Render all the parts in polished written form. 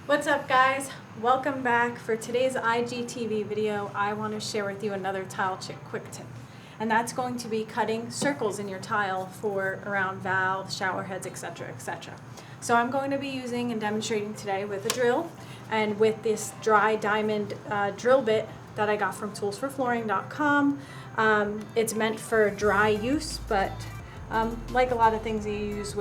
What's up, guys? Welcome back. For today's IGTV video, I want to share with you another Tile Chick quick tip. And that's going to be cutting circles in your tile for around valves, shower heads, etc., etc. So I'm going to be using and demonstrating today with a drill and with this dry diamond drill bit that I got from toolsforflooring.com. It's meant for dry use, but like a lot of things you use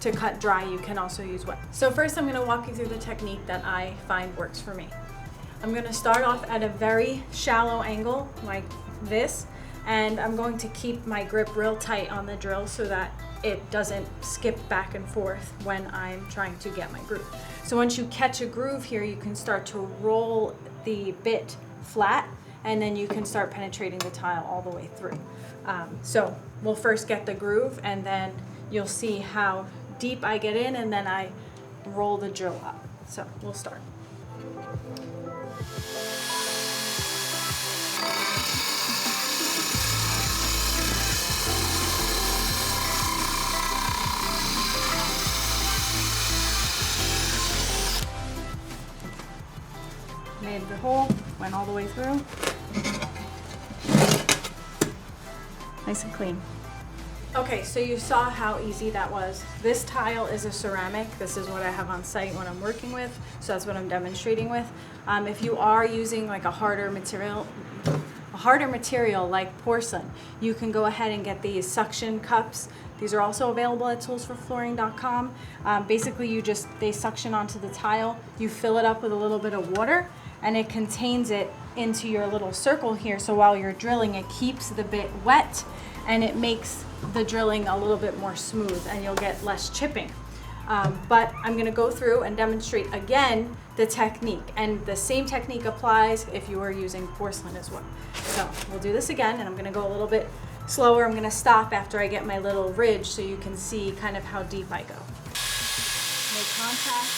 to cut dry, you can also use wet. So first I'm going to walk you through the technique that I find works for me. I'm going to start off at a very shallow angle like this, and I'm going to keep my grip real tight on the drill so that it doesn't skip back and forth when I'm trying to get my groove. So once you catch a groove here, you can start to roll the bit flat, and then you can start penetrating the tile all the way through. So we'll first get the groove, and then you'll see how deep I get in, and then I roll the drill up. So we'll start. Made the hole, went all the way through. Nice and clean. Okay, so you saw how easy that was. This tile is a ceramic. This is what I have on site when I'm working with, so that's what I'm demonstrating with. If you are using like a harder material like porcelain, you can go ahead and get these suction cups. These are also available at toolsforflooring.com. Basically, they suction onto the tile. You fill it up with a little bit of water, and it contains it into your little circle here. So while you're drilling, it keeps the bit wet, and it makes the drilling a little bit more smooth, and you'll get less chipping. But I'm going to go through and demonstrate again the technique, and the same technique applies if you are using porcelain as well. So we'll do this again, and I'm going to go a little bit slower. I'm going to stop after I get my little ridge so you can see kind of how deep I go. Make contact.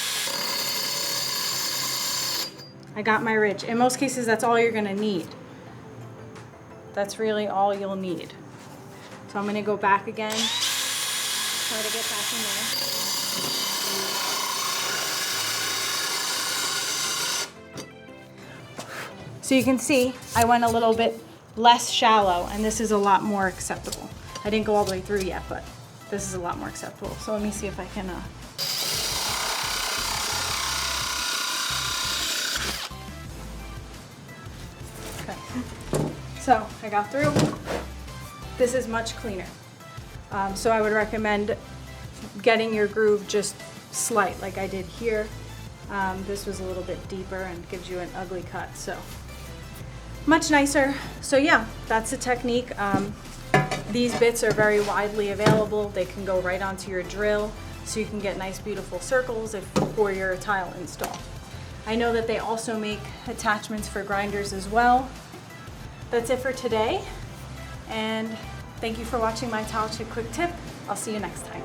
I got my ridge. In most cases, that's all you're going to need. That's really all you'll need. So I'm going to go back again, try to get back in there. So you can see I went a little bit less shallow, and this is a lot more acceptable. I didn't go all the way through yet, but this is a lot more acceptable. So let me see if I can... Okay. So I got through. This is much cleaner. So I would recommend getting your groove just slight like I did here. This was a little bit deeper and gives you an ugly cut, so much nicer. So yeah, that's the technique. These bits are very widely available. They can go right onto your drill, so you can get nice beautiful circles for your tile install. I know that they also make attachments for grinders as well. That's it for today. And thank you for watching my Tile Chick quick tip. I'll see you next time.